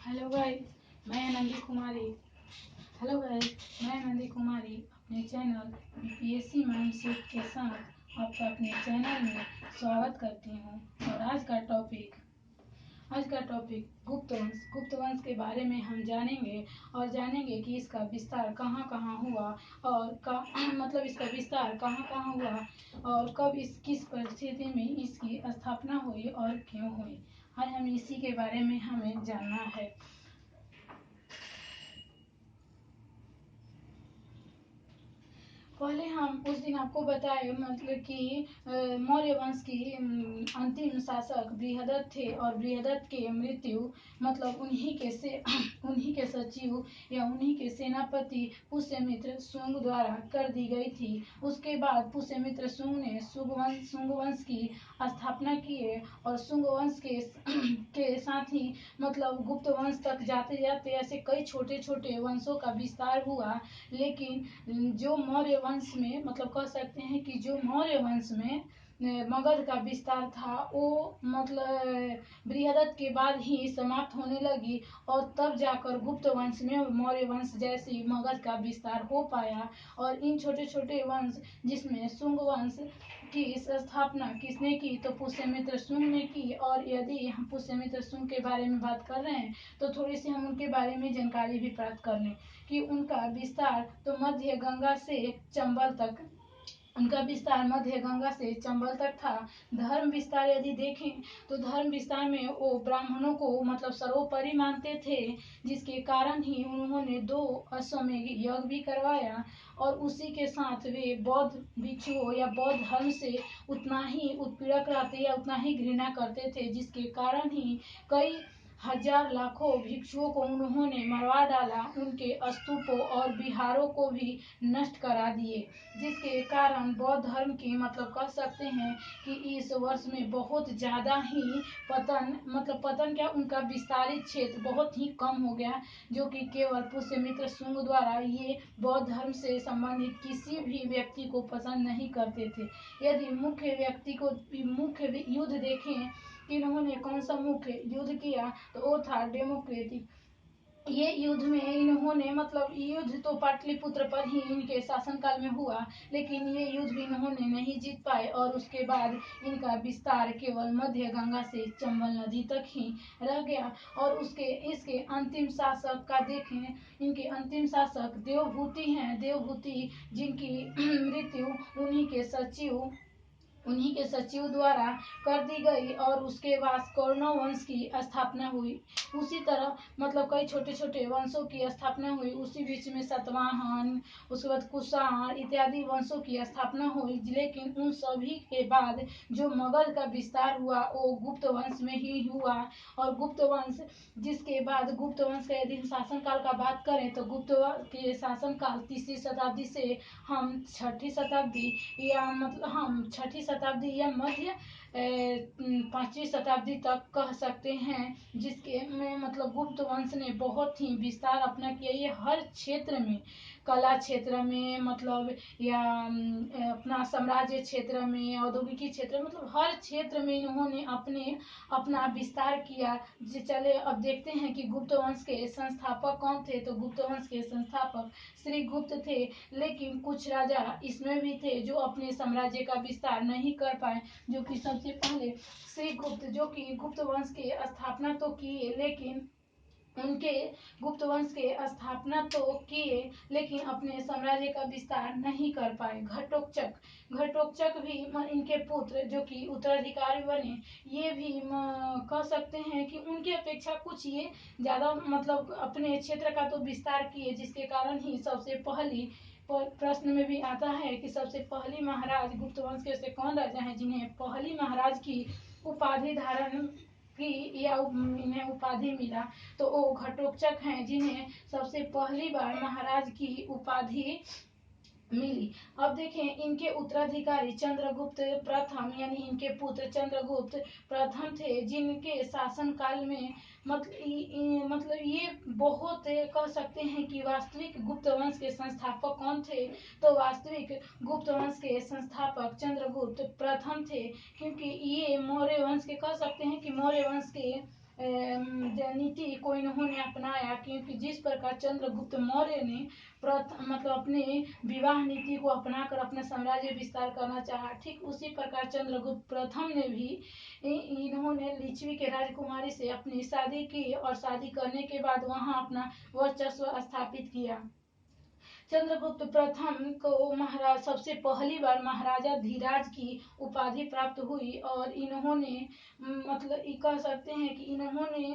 Hello guys, मैं आनंदी कुमारी। अपने channel BPSC mindset के साथ आपका अपने चैनल में स्वागत करती हूँ। और आज का टॉपिक गुप्तवंश के बारे में हम जानेंगे कि इसका विस्तार कहाँ कहाँ हुआ और इसका विस्तार कहाँ कहाँ हुआ और कब किस परिस्थिति में इसकी स्थापना हुई और क्यों हुई। आज हम इसी के बारे में हमें जानना है। पहले हम उस दिन आपको बताए कि मौर्य वंश की अंतिम शासक बृहदत्त थे और बृहदत्त के मृत्यु उन्हीं के सचिव या उन्हीं के सेनापति पुष्यमित्र शुंग द्वारा कर दी गई थी। उसके बाद पुष्यमित्र शुंग ने शुंग वंश की स्थापना किए और शुंग वंश के साथ ही गुप्त वंश तक जाते जाते ऐसे कई छोटे छोटे वंशों का विस्तार हुआ। लेकिन जो मौर्य वंश में कह सकते हैं कि जो मौर्य वंश में मगध का विस्तार था वो बृहदत्त के बाद ही समाप्त होने लगी और तब जाकर गुप्त वंश में मौर्य वंश जैसी मगध का विस्तार हो पाया। और इन छोटे छोटे वंश जिसमें शुंग वंश की स्थापना किसने की तो पुष्यमित्र शुंग ने की। और यदि हम पुष्यमित्र शुंग के बारे में बात कर रहे हैं तो थोड़ी सी हम उनके बारे में जानकारी भी प्राप्त कर लें कि उनका विस्तार तो मध्य गंगा से चंबल तक था। धर्म विस्तार यदि देखें तो धर्म विस्तार में वो ब्राह्मणों को सर्वोपरि मानते थे, जिसके कारण ही उन्होंने 2 अश्वमेध यज्ञ भी करवाया और उसी के साथ वे बौद्ध भिक्षुओं या बौद्ध धर्म से उतना ही उत्पीड़क रहते या उतना ही घृणा करते थे, जिसके कारण ही कई हजार लाखों भिक्षुओं को उन्होंने मरवा डाला, उनके स्तूपों और विहारों को भी नष्ट करा दिए, जिसके कारण बौद्ध धर्म की कह सकते हैं कि इस वर्ष में बहुत ज़्यादा ही पतन क्या उनका विस्तारित क्षेत्र बहुत ही कम हो गया, जो कि केवल पुष्यमित्र शुंग द्वारा ये बौद्ध धर्म से संबंधित किसी भी व्यक्ति को पसंद नहीं करते थे। यदि मुख्य युद्ध देखें कि इन्होंने कौन सा मुख्य युद्ध किया तो वो था डेमोक्रेटिक। ये युद्ध में इन्होंने युद्ध तो पाटलिपुत्र पर ही इनके शासनकाल में हुआ, लेकिन ये युद्ध भी इन्होंने नहीं जीत पाए और उसके बाद इनका विस्तार केवल मध्य गंगा से चंबल नदी तक ही रह गया। और इसके अंतिम शासक का देखें, इनके अंतिम शासक देवभूति हैं। देवभूति जिनकी मृत्यु उन्हीं के सचिव द्वारा कर दी गई और उसके बाद कौरव वंश की स्थापना हुई। उसी तरह कई छोटे छोटे वंशों की स्थापना हुई। उसी बीच में सातवाहन, उसके बाद कुषाण इत्यादि वंशों की स्थापना हुई। लेकिन उन सभी के बाद जो मगध का विस्तार हुआ वो गुप्त वंश में ही हुआ। और गुप्त वंश जिसके बाद गुप्त वंश का यदि शासनकाल का बात करें तो गुप्त के शासनकाल 3वीं शताब्दी से हम 6ठी शताब्दी या मध्य 5वीं शताब्दी तक कह सकते हैं, जिसके में गुप्त वंश ने बहुत ही विस्तार अपना किया। ये हर क्षेत्र में, कला क्षेत्र में या अपना साम्राज्य क्षेत्र में, औद्योगिकी क्षेत्र हर क्षेत्र में इन्होंने अपना विस्तार किया। चले अब देखते हैं कि गुप्त वंश के संस्थापक कौन थे। तो गुप्त वंश के संस्थापक श्री गुप्त थे, लेकिन कुछ राजा इसमें भी थे जो अपने साम्राज्य का विस्तार नहीं कर पाए। जो कि सबसे पहले श्री गुप्त जो कि गुप्त वंश के स्थापना तो किए, लेकिन उनके गुप्त वंश के स्थापना तो किए लेकिन अपने साम्राज्य का विस्तार नहीं कर पाए। घटोत्कच भी इनके पुत्र जो कि उत्तराधिकारी बने, ये भी कह सकते हैं कि उनके अपेक्षा कुछ ये ज्यादा अपने क्षेत्र का तो विस्तार किए, जिसके कारण ही सबसे पहली प्रश्न में भी आता है कि सबसे पहली महाराज गुप्त वंश के ऐसे कौन राजा हैं जिन्हें पहली महाराज की उपाधि धारण की या इन्हें उपाधि मिला। तो वो घटोत्कच हैं, जिन्हें सबसे पहली बार महाराज की उपाधि मिली। अब देखें इनके उत्तराधिकारी चंद्रगुप्त प्रथम यानी इनके पुत्र चंद्रगुप्त प्रथम थे, जिनके शासन काल में ये बहुत कह सकते हैं कि वास्तविक गुप्त वंश के संस्थापक कौन थे। तो वास्तविक गुप्त वंश के संस्थापक चंद्रगुप्त प्रथम थे, क्योंकि ये मौर्य वंश के कह सकते हैं कि मौर्य वंश के नीति को इन्होंने अपनाया, क्योंकि जिस प्रकार चंद्रगुप्त मौर्य ने मतलब अपने विवाह नीति को अपनाकर अपना साम्राज्य विस्तार करना चाहा, ठीक उसी प्रकार चंद्रगुप्त प्रथम ने भी इन्होंने लिच्छवी के राजकुमारी से अपनी शादी की और शादी करने के बाद वहां अपना वर्चस्व स्थापित किया। चंद्रगुप्त प्रथम को महाराज सबसे पहली बार महाराजा धीराज की उपाधि प्राप्त हुई और इन्होंने मतलब कह सकते हैं कि इन्होंने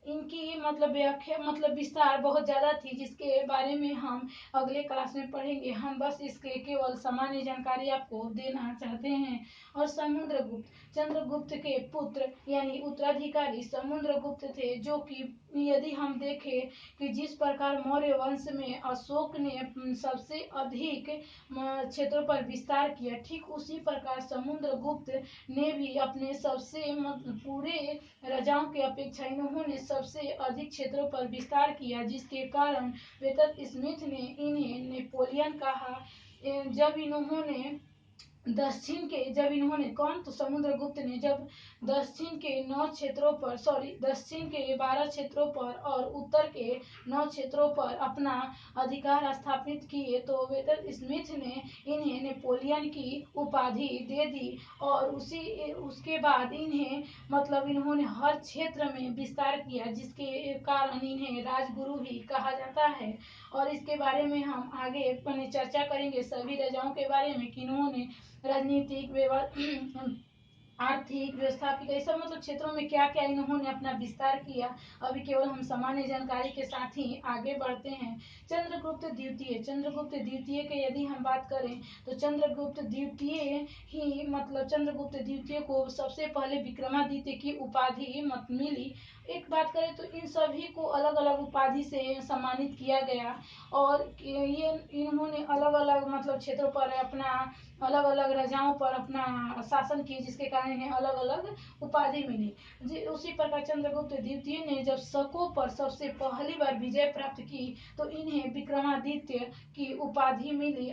इनकी मतलब व्याख्या मतलब विस्तार बहुत ज्यादा थी, जिसके बारे में हम अगले क्लास में पढ़ेंगे। हम बस इसके केवल सामान्य जानकारी आपको देना चाहते हैं। और समुद्रगुप्त, चंद्रगुप्त के पुत्र यानी उत्तराधिकारी समुद्रगुप्त थे, जो कि यदि हम देखें कि जिस प्रकार मौर्य वंश में अशोक ने सबसे अधिक क्षेत्रों पर विस्तार किया, ठीक उसी प्रकार समुद्रगुप्त ने भी अपने सबसे पूरे राजाओं की अपेक्षा इन्होंने सबसे अधिक क्षेत्रों पर विस्तार किया, जिसके कारण वेतन स्मिथ ने इन्हें नेपोलियन कहा। जब इन्होंने कौन तो समुद्रगुप्त ने जब दक्षिण के 12 क्षेत्रों पर और उत्तर के 9 क्षेत्रों पर अपना अधिकार स्थापित किए, तो वेतन स्मिथ ने इन्हें नेपोलियन की उपाधि दे दी और उसके बाद इन्हें मतलब इन्होंने हर क्षेत्र में विस्तार किया, जिसके कारण इन्हें राजगुरु भी कहा जाता है। और इसके बारे में हम आगे चर्चा करेंगे सभी राजाओं के बारे में कि इन्होंने राजनीतिक आर्थिक व्यवस्थापिक ऐसा मतलब क्षेत्रों में क्या क्या इन्होंने अपना विस्तार किया। अभी केवल हम सामान्य जानकारी के साथ ही आगे बढ़ते हैं। चंद्रगुप्त द्वितीय के यदि हम बात करें तो चंद्रगुप्त द्वितीय को सबसे पहले विक्रमादित्य की उपाधि मिली। एक बात करें तो इन सभी को अलग अलग उपाधि से सम्मानित किया गया और ये इन्होंने अलग अलग मतलब क्षेत्रों पर अपना अलग अलग राजाओं पर अपना शासन किए, जिसके कारण इन्हें अलग अलग उपाधि मिली। उसी प्रकार चंद्रगुप्त द्वितीय ने जब शकों पर सबसे पहली बार विजय प्राप्त की तो इन्हें विक्रमादित्य की उपाधि मिली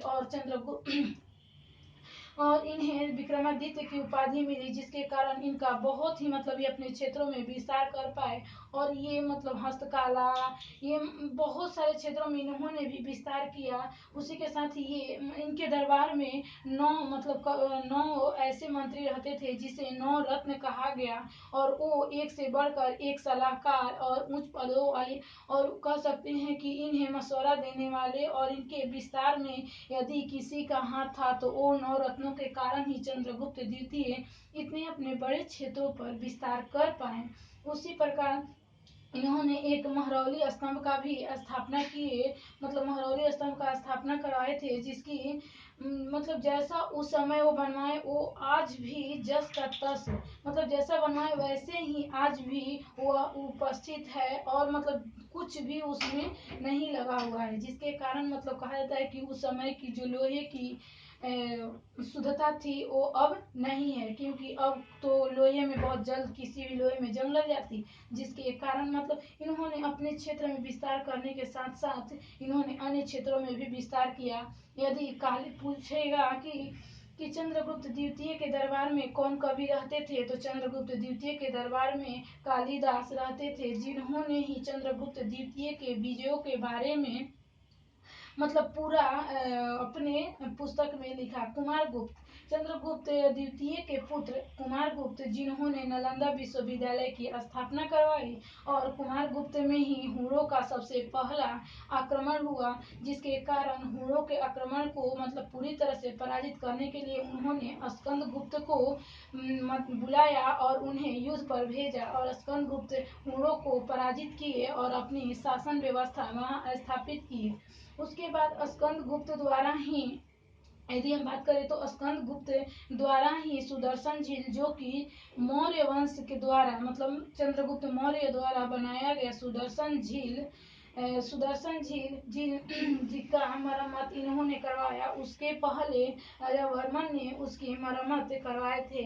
और इन्हें विक्रमादित्य की उपाधि मिली, जिसके कारण इनका बहुत ही मतलब ये अपने क्षेत्रों में विस्तार कर पाए और ये मतलब हस्तकला ये बहुत सारे क्षेत्रों में इन्होंने भी विस्तार किया। उसी के साथ ही ये इनके दरबार में 9 ऐसे मंत्री रहते थे जिसे 9 रत्न कहा गया और वो एक से बढ़कर एक सलाहकार और उच्च पदों वाले और कह सकते हैं कि इन्हें मशवरा देने वाले और इनके विस्तार में यदि किसी का हाथ था तो वो 9 रत्नों के कारण ही चंद्रगुप्त द्वितीय इतने अपने बड़े क्षेत्रों पर विस्तार कर पाए। उसी प्रकार इन्होंने एक महरौली स्तंभ का भी स्थापना किए, मतलब महरौली स्तंभ का स्थापना करवाए थे, जिसकी मतलब जैसा उस समय वो बनवाए वो आज भी जस का तस मतलब जैसा बनवाए वैसे ही आज भी वह उपस्थित है और मतलब कुछ भी उसमें नहीं लगा हुआ है, जिसके कारण मतलब कहा जाता है कि उस समय की जो लोहे की शुद्धता थी वो अब नहीं है, क्योंकि अब तो लोहे में बहुत जल्द किसी भी लोहे में जंग लग जाती, जिसके कारण मतलब इन्होंने अपने क्षेत्र में विस्तार करने के साथ साथ इन्होंने अन्य क्षेत्रों में भी विस्तार किया। यदि काली पूछेगा कि चंद्रगुप्त द्वितीय के दरबार में कौन कवि रहते थे, तो चंद्रगुप्त द्वितीय के दरबार में कालिदास रहते थे, जिन्होंने ही चंद्रगुप्त द्वितीय के विजयों के बारे में मतलब पूरा अपने पुस्तक में लिखा। कुमारगुप्त, चंद्रगुप्त द्वितीय के पुत्र कुमारगुप्त, जिन्होंने नालंदा विश्वविद्यालय की स्थापना करवाई और कुमारगुप्त में ही हुणों का सबसे पहला आक्रमण हुआ, जिसके कारण हुणों के आक्रमण को मतलब पूरी तरह से पराजित करने के लिए उन्होंने स्कंदगुप्त को बुलाया और उन्हें युद्ध पर भेजा और स्कंदगुप्त हुणों को पराजित किए और अपनी शासन व्यवस्था वहां स्थापित की। उसके बाद स्कंदगुप्त द्वारा ही यदि हम बात करें तो स्कंदगुप्त द्वारा ही सुदर्शन झील, जो कि मौर्य वंश के द्वारा मतलब चंद्रगुप्त मौर्य द्वारा बनाया गया सुदर्शन झील जिसका मरम्मत इन्होंने करवाया। उसके पहले राजा वर्मन ने उसकी मरम्मत करवाए थे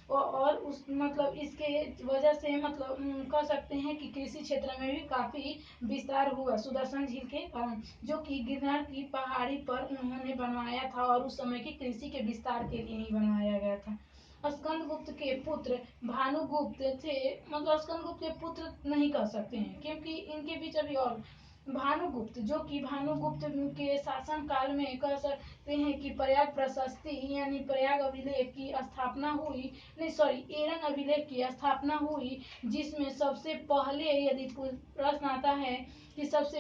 और उस मतलब इसके वजह से मतलब कह सकते हैं कि कृषि क्षेत्र में भी काफी विस्तार हुआ सुदर्शन झील के कारण, जो कि गिरनार की पहाड़ी पर उन्होंने बनवाया था और उस समय की कृषि के विस्तार के लिए ही बनवाया गया था। स्कंदगुप्त के पुत्र भानुगुप्त थे, मतलब स्कंदगुप्त के पुत्र नहीं कह सकते हैं, क्योंकि इनके बीच अभी और भानुगुप्त, जो कि भानुगुप्त के शासन काल में कह सकते हैं कि प्रयाग प्रशस्ति यानी प्रयाग अभिलेख की स्थापना हुई, नहीं सॉरी एरन अभिलेख की स्थापना हुई, जिसमें सबसे पहले यदि प्रश्न आता है कि सबसे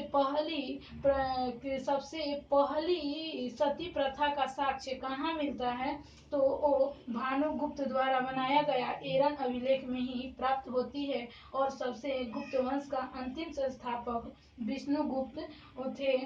पहली सती प्रथा का साक्ष्य कहाँ मिलता है, तो वो भानुगुप्त द्वारा बनाया गया एरन अभिलेख में ही प्राप्त होती है। और सबसे गुप्त वंश का अंतिम संस्थापक विष्णुगुप्त थे,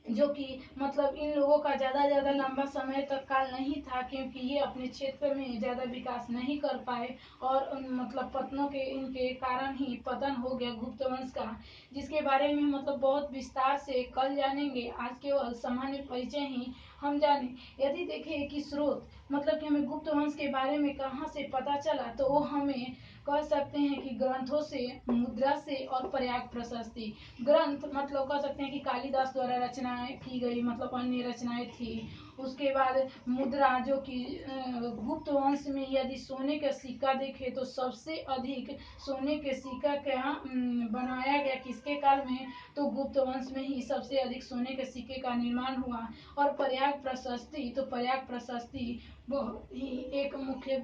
जो कि मतलब इन लोगों का ज्यादा लंबा समय तक काल नहीं था, क्योंकि ये अपने क्षेत्र में ज्यादा विकास नहीं कर पाए और मतलब पतनों के इनके कारण ही पतन हो गया गुप्त वंश का, जिसके बारे में मतलब बहुत विस्तार से कल जानेंगे। आज केवल सामान्य परिचय ही हम जाने। यदि देखें कि स्रोत मतलब कि हमें गुप्त वंश के बारे में कहाँ से पता चला, तो वो हमें कह सकते हैं कि ग्रंथों से, मुद्रा से और प्रयाग प्रशस्ति। ग्रंथ मतलब कह सकते हैं कि कालिदास द्वारा रचनाएं की गई, मतलब अन्य रचनाएं थी। उसके बाद मुद्रा, जो कि गुप्त वंश में यदि सोने का सिक्का देखे तो सबसे अधिक सोने के सिक्का क्या बनाया गया किसके काल में, तो गुप्त वंश में ही सबसे अधिक सोने के सिक्के का निर्माण हुआ। और प्रयाग प्रशस्ति, तो प्रयाग प्रशस्ति बहुत ही एक मुख्य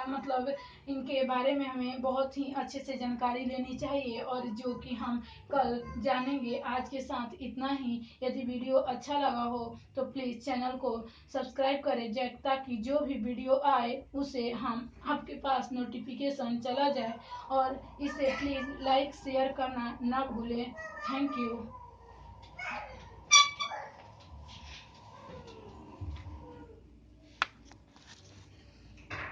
मतलब इनके बारे में हमें बहुत ही अच्छे से जानकारी लेनी चाहिए, और जो कि हम कल जानेंगे। आज के साथ इतना ही। यदि वीडियो अच्छा लगा हो तो प्लीज चैनल को सब्सक्राइब करें, ताकि जो भी वीडियो आए उसे हम आपके पास नोटिफिकेशन चला जाए, और इसे प्लीज लाइक शेयर करना ना भूलें। Thank you.